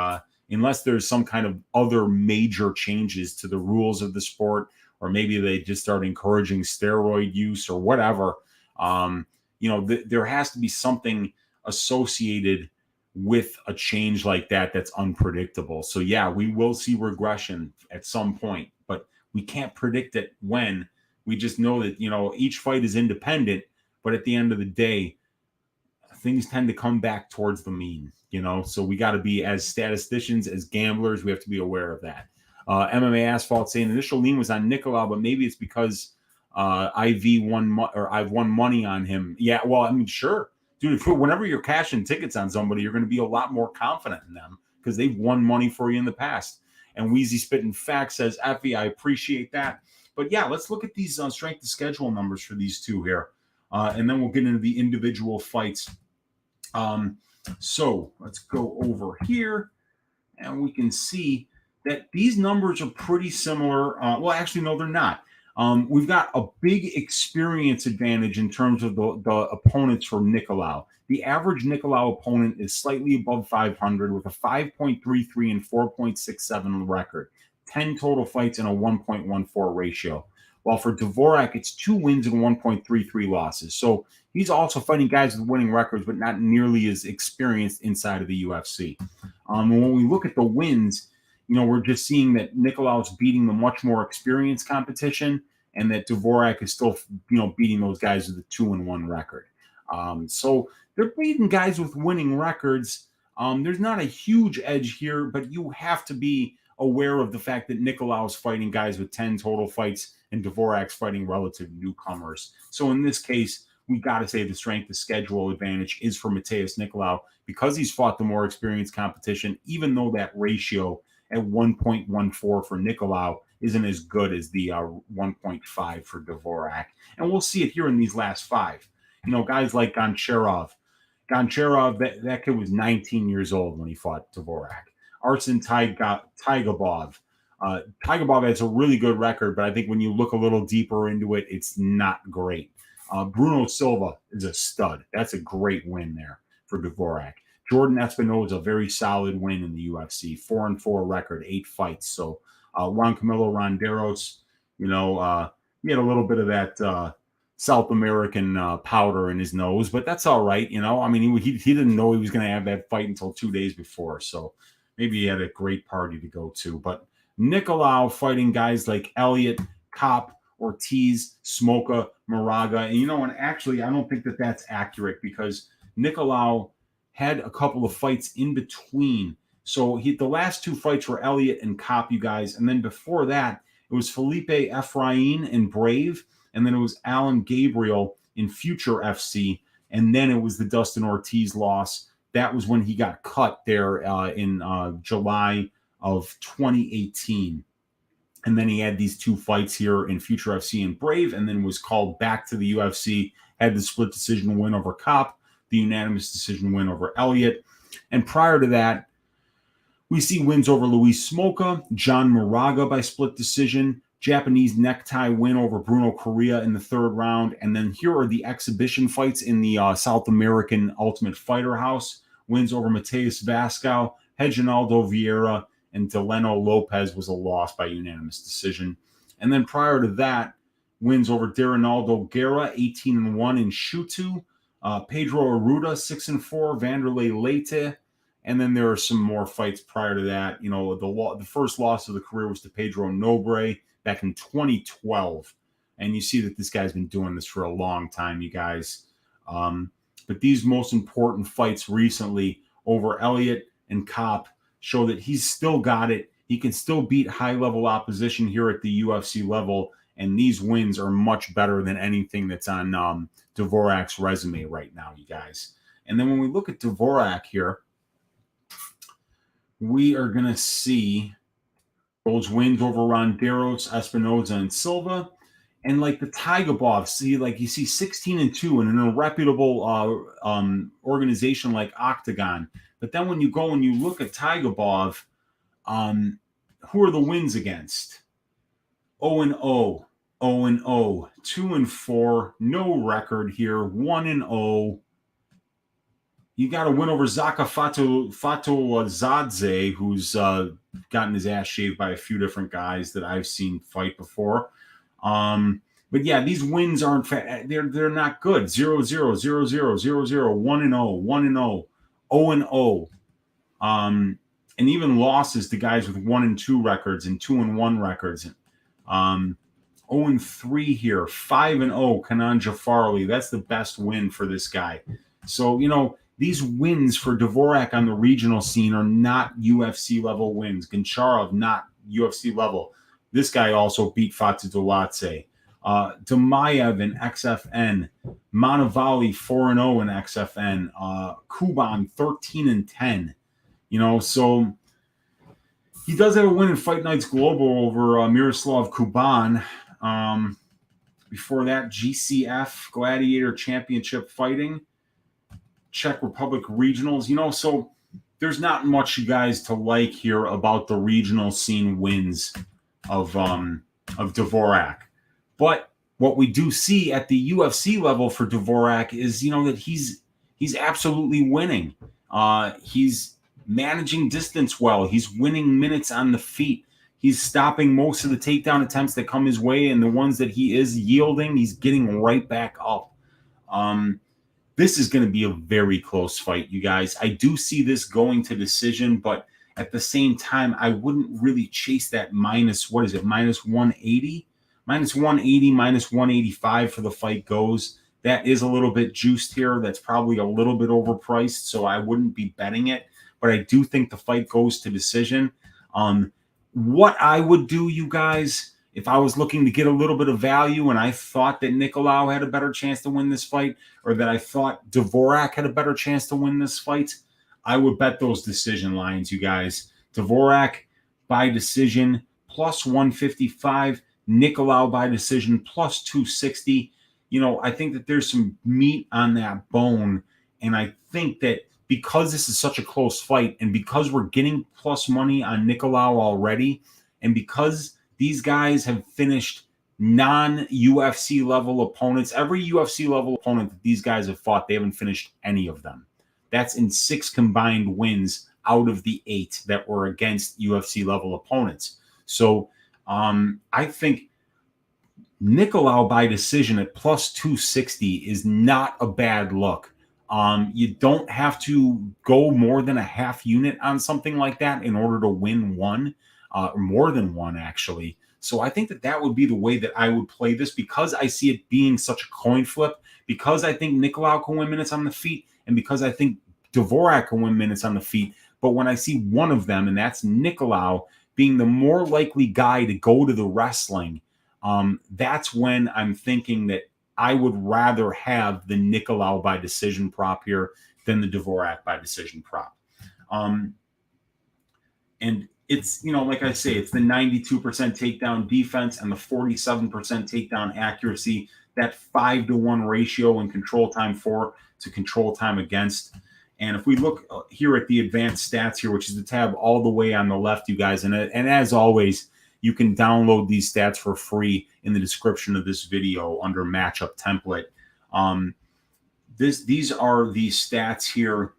unless there's some kind of other major changes to the rules of the sport, or maybe they just start encouraging steroid use or whatever, there has to be something associated with a change like that that's unpredictable. So yeah, we will see regression at some point, but We can't predict it when. We just know that, each fight is independent, but at the end of the day, things tend to come back towards the mean, so we got to be, as statisticians, as gamblers, we have to be aware of that. MMA Asphalt saying initial lean was on Nicolau, but maybe it's because I've won money on him. Yeah, well, I mean, sure, dude. Whenever you're cashing tickets on somebody, you're going to be a lot more confident in them because they've won money for you in the past. And Weezy Spitting Facts says, Effie, I appreciate that. But yeah, let's look at these strength of schedule numbers for these two here, and then we'll get into the individual fights. So let's go over here, and we can see that these numbers are pretty similar. Well, actually, no, they're not. We've got a big experience advantage in terms of the opponents for Nicolau. The average Nicolau opponent is slightly above 500 with a 5.33 and 4.67 record, 10 total fights and a 1.14 ratio. While for Dvorak, it's 2 wins and 1.33 losses. So he's also fighting guys with winning records, but not nearly as experienced inside of the UFC. When we look at the wins, we're just seeing that Nicolau is beating the much more experienced competition, and that Dvorak is still, beating those guys with a 2-1 record. So they're beating guys with winning records. There's not a huge edge here, but you have to be aware of the fact that Nicolau is fighting guys with 10 total fights and Dvorak's fighting relative newcomers. So in this case, we got to say the strength of schedule advantage is for Matheus Nicolau because he's fought the more experienced competition, even though that ratio at 1.14 for Nicolau isn't as good as the 1.5 for Dvorak. And we'll see it here in these last 5. Guys like Goncharov, that kid was 19 years old when he fought Dvorak. Arsen Tigabov. Tigabov has a really good record, but I think when you look a little deeper into it, it's not great. Bruno Silva is a stud. That's a great win there for Dvorak. Jordan Espinoza, a very solid win in the UFC, 4-4 record, 8 fights. So Juan Camilo Ronderos, he had a little bit of that South American powder in his nose, but that's all right. I mean, he didn't know he was going to have that fight until 2 days before. So maybe he had a great party to go to. But Nicolau fighting guys like Elliott, Kopp, Ortiz, Smoka, Moraga. And actually, I don't think that that's accurate because Nicolau had a couple of fights in between. So the last 2 fights were Elliott and Kopp, you guys. And then before that, it was Felipe Efrain in Brave. And then it was Alan Gabriel in Future FC. And then it was the Dustin Ortiz loss. That was when he got cut there in July of 2018. And then he had these 2 fights here in Future FC and Brave, and then was called back to the UFC, had the split decision win over Kopp, the unanimous decision win over Elliott. And prior to that, we see wins over Luis Smoka, John Moraga by split decision, Japanese necktie win over Bruno Correa in the 3rd round. And then here are the exhibition fights in the South American Ultimate Fighter House. Wins over Matheus Vasco, Reginaldo Vieira, and Delano Lopez was a loss by unanimous decision. And then prior to that, wins over Darinaldo Guerra, 18-1 in Shutu, Pedro Arruda, 6-4, Vanderlei Leite. And then there are some more fights prior to that. The first loss of the career was to Pedro Nobre back in 2012. And you see that this guy's been doing this for a long time, you guys. But these most important fights recently over Elliott and Kopp show that he's still got it. He can still beat high-level opposition here at the UFC level, and these wins are much better than anything that's on Dvorak's resume right now, you guys. And then when we look at Dvorak here, we are going to see those wins over Ronderos, Espinoza, and Silva. And like the Tigabov, you see 16-2 in an irreputable organization like Octagon. But then when you go and you look at Tigabov, who are the wins against? 0-0, 0-0, 2-4, no record here, 1-0. You got a win over Zaka Fatouazadze, who's gotten his ass shaved by a few different guys that I've seen fight before. But yeah, these wins aren't they're not good. 0-0, 0-0, 0-0, 1-0, 1-0, 0-0. And even losses to guys with 1-2 records and 2-1 records. 0-3 here, 5-0, Kanan Jafarli. That's the best win for this guy. So, these wins for Dvorak on the regional scene are not UFC level wins. Goncharov, not UFC level. This guy also beat Fatu Dolatse. Demaev in XFN. Manavali 4-0 in XFN. Kuban 13-10. So he does have a win in Fight Nights Global over Miroslav Kuban. Before that, GCF Gladiator Championship Fighting. Czech Republic Regionals. So there's not much, you guys, to like here about the regional scene wins of Dvorak. But what we do see at the UFC level for Dvorak is, that he's absolutely winning. He's managing distance well. He's winning minutes on the feet. He's stopping most of the takedown attempts that come his way, and the ones that he is yielding, he's getting right back up. This is going to be a very close fight, you guys. I do see this going to decision, but at the same time, I wouldn't really chase that minus 180? Minus 180, minus 185 for the fight goes. That is a little bit juiced here. That's probably a little bit overpriced, so I wouldn't be betting it. But I do think the fight goes to decision. What I would do, you guys, if I was looking to get a little bit of value and I thought that Nicolau had a better chance to win this fight, or that I thought Dvorak had a better chance to win this fight, I would bet those decision lines, you guys. Dvorak by decision plus 155, Nicolau by decision plus 260. I think that there's some meat on that bone, and I think that because this is such a close fight, and because we're getting plus money on Nicolau already, and because these guys have finished non-UFC level opponents. Every UFC level opponent that these guys have fought, they haven't finished any of them. That's in 6 combined wins out of the 8 that were against UFC level opponents. So I think Nicolau by decision at plus 260 is not a bad look. You don't have to go more than a half unit on something like that in order to win one. Or more than one, actually. So I think that would be the way that I would play this, because I see it being such a coin flip, because I think Nicolau can win minutes on the feet, and because I think Dvorak can win minutes on the feet. But when I see one of them, and that's Nicolau, being the more likely guy to go to the wrestling, that's when I'm thinking that I would rather have the Nicolau by decision prop here than the Dvorak by decision prop. And it's, like I say, it's the 92% takedown defense and the 47% takedown accuracy, that 5-to-1 ratio in control time for to control time against. And if we look here at the advanced stats here, which is the tab all the way on the left, you guys, and as always, you can download these stats for free in the description of this video under matchup template. These are the stats here,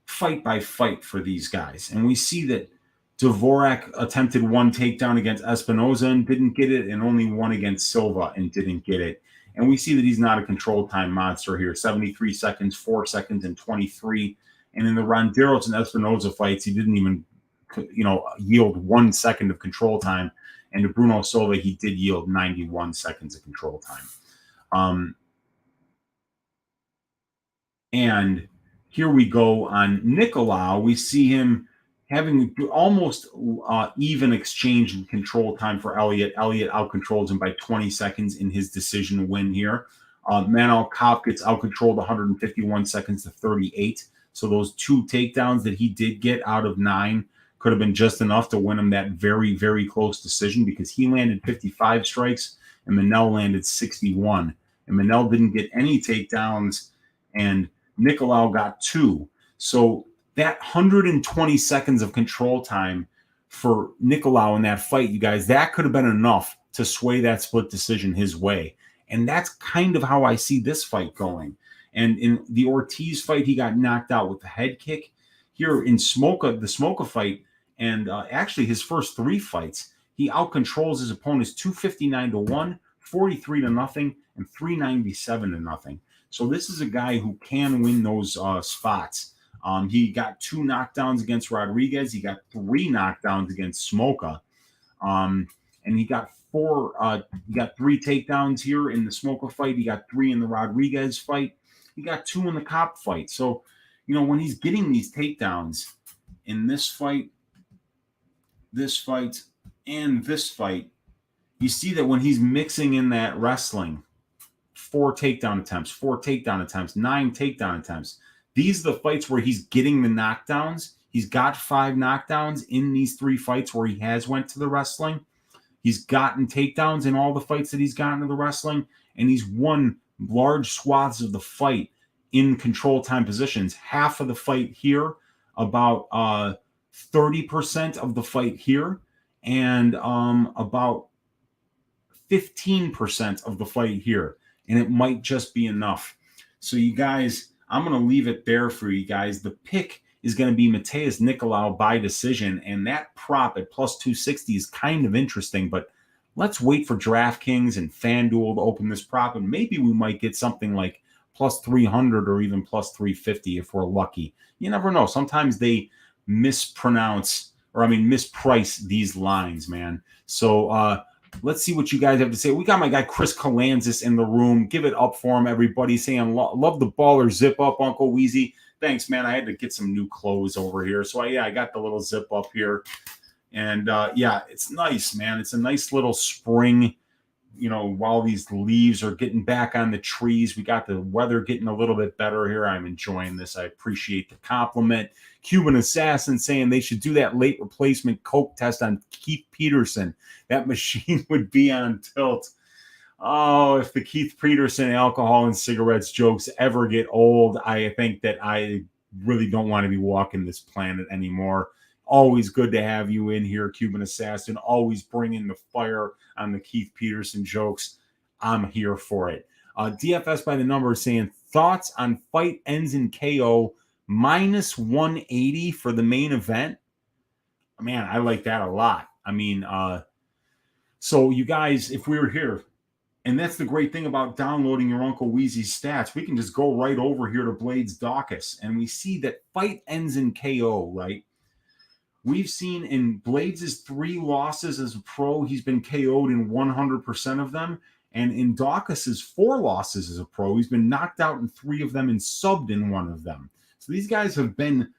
fight by fight for these guys. And we see that Dvorak attempted 1 takedown against Espinoza and didn't get it, and only 1 against Silva and didn't get it. And we see that he's not a control time monster here. 73 seconds, 4 seconds, and 23. And in the Ronderos and Espinoza fights, he didn't even, yield 1 second of control time. And to Bruno Silva, he did yield 91 seconds of control time. And here we go on Nicolau. We see him having almost even exchange in control time for Elliott. Elliott outcontrols him by 20 seconds in his decision win here. Manal Kopp gets outcontrolled 151 seconds to 38. So those 2 takedowns that he did get out of 9 could have been just enough to win him that very, very close decision, because he landed 55 strikes and Manel landed 61. And Manel didn't get any takedowns, and Nicolau got 2. So that 120 seconds of control time for Nicolau in that fight, you guys, that could have been enough to sway that split decision his way. And that's kind of how I see this fight going. And in the Ortiz fight, he got knocked out with the head kick. Here in the Smoka fight, and actually his first 3 fights, he outcontrols his opponents 259-1, 43-0, and 397-0. So this is a guy who can win those spots. He got 2 knockdowns against Rodriguez. He got 3 knockdowns against Smoka. and he got 3 takedowns here in the Smoker fight. He got 3 in the Rodriguez fight. He got 2 in the Cop fight. So, when he's getting these takedowns in this fight, and this fight, you see that when he's mixing in that wrestling, 4 takedown attempts, 9 takedown attempts. These are the fights where he's getting the knockdowns. He's got 5 knockdowns in these 3 fights where he has went to the wrestling. He's gotten takedowns in all the fights that he's gotten to the wrestling, and he's won large swaths of the fight in control time positions. Half of the fight here, about 30% of the fight here, and about 15% of the fight here. And it might just be enough. So you guys, I'm going to leave it there for you guys. The pick is going to be Matheus Nicolau by decision, and that prop at plus 260 is kind of interesting, but let's wait for DraftKings and FanDuel to open this prop, and maybe we might get something like plus 300 or even plus 350 if we're lucky. You never know. Sometimes they misprice these lines, man. So let's see what you guys have to say. We got my guy Chris Kalanzis in the room. Give it up for him, everybody. Saying love the baller zip up, Uncle Weezy. Thanks, man. I had to get some new clothes over here. So, I got the little zip up here. And, it's nice, man. It's a nice little spring, while these leaves are getting back on the trees. We got the weather getting a little bit better here. I'm enjoying this. I appreciate the compliment. Cuban Assassin saying they should do that late replacement Coke test on Keith Peterson. That machine would be on tilt. Oh, if the Keith Peterson alcohol and cigarettes jokes ever get old, I think that I really don't want to be walking this planet anymore. Always good to have you in here, Cuban Assassin. Always bringing the fire on the Keith Peterson jokes. I'm here for it. DFS by the number is saying thoughts on fight ends in KO minus 180 for the main event. Man, I like that a lot. So you guys, if we were here, and that's the great thing about downloading your Uncle Weezy's stats, we can just go right over here to Blades Daukaus, and we see that fight ends in KO, right? We've seen in Blades' 3 losses as a pro, he's been KO'd in 100% of them. And in Daukaus' 4 losses as a pro, he's been knocked out in 3 of them and subbed in 1 of them. So these guys have been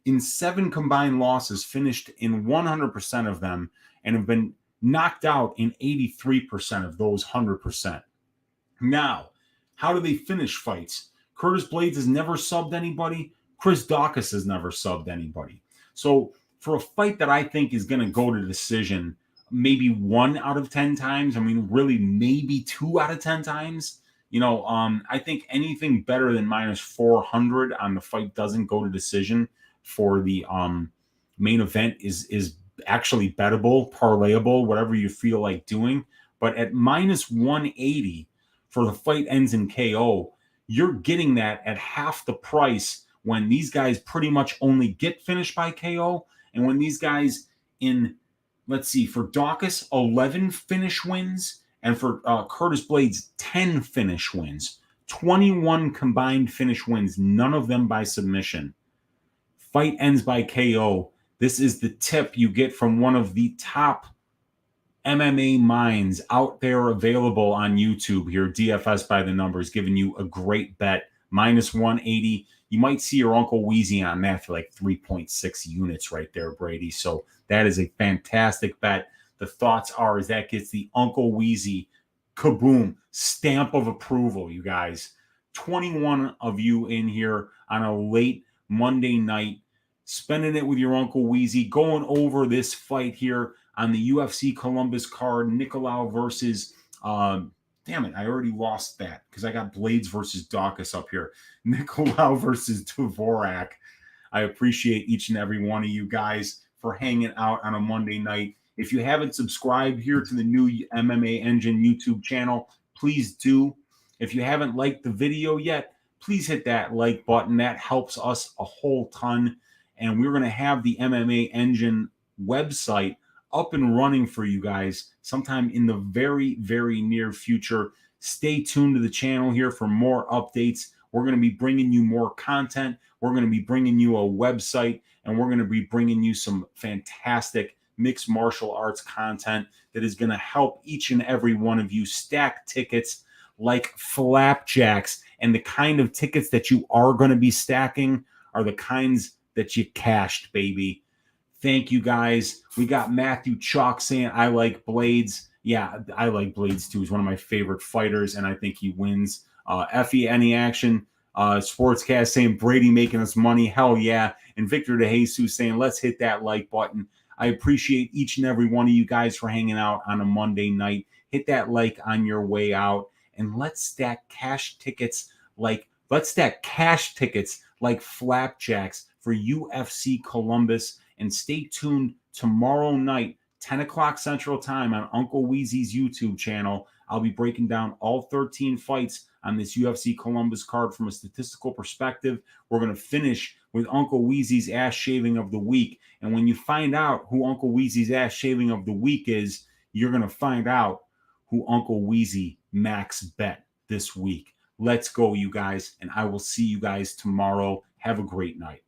in 7 combined losses, finished in 100% of them, and have been knocked out in 83% of those 100%. Now, how do they finish fights? Curtis Blades has never subbed anybody. Chris Daukaus has never subbed anybody. So for a fight that I think is going to go to decision maybe 1 out of 10 times, really maybe 2 out of 10 times, I think anything better than minus 400 on the fight doesn't go to decision for the main event is actually bettable, parlayable, whatever you feel like doing. But at minus 180 for the fight ends in KO, you're getting that at half the price when these guys pretty much only get finished by KO. And when these guys for Daukaus, 11 finish wins, and for Curtis Blades, 10 finish wins, 21 combined finish wins, none of them by submission. Fight ends by KO. This is the tip you get from one of the top MMA minds out there available on YouTube here. DFS by the numbers, giving you a great bet. Minus 180. You might see your Uncle Weezy on that for like 3.6 units right there, Brady. So that is a fantastic bet. The thoughts are is that gets the Uncle Weezy kaboom stamp of approval, you guys. 21 of you in here on a late Monday night, spending it with your Uncle Weezy, going over this fight here on the UFC Columbus card, Nicolau versus, damn it, I already lost that because I got Blades versus Daukaus up here. Nicolau versus Dvorak. I appreciate each and every one of you guys for hanging out on a Monday night. If you haven't subscribed here to the new MMA Engine YouTube channel, please do. If you haven't liked the video yet, please hit that like button. That helps us a whole ton. And we're going to have the MMA Engine website up and running for you guys sometime in the very, very near future. Stay tuned to the channel here for more updates. We're going to be bringing you more content. We're going to be bringing you a website, and we're going to be bringing you some fantastic mixed martial arts content that is going to help each and every one of you stack tickets like flapjacks. And the kind of tickets that you are going to be stacking are the kinds that you cashed, baby. Thank you, guys. We got Matthew Chalk saying, I like Blades. Yeah, I like Blades too. He's one of my favorite fighters, and I think he wins. Effie, any action? Sportscast saying, Brady making us money. Hell yeah. And Victor De Jesus saying, let's hit that like button. I appreciate each and every one of you guys for hanging out on a Monday night. Hit that like on your way out. And let's stack cash tickets like flapjacks for UFC Columbus. And stay tuned tomorrow night, 10 o'clock Central Time on Uncle Weezy's YouTube channel. I'll be breaking down all 13 fights on this UFC Columbus card from a statistical perspective. We're going to finish with Uncle Weezy's ass shaving of the week. And when you find out who Uncle Weezy's ass shaving of the week is, you're going to find out who Uncle Weezy max bet this week. Let's go, you guys, and I will see you guys tomorrow. Have a great night.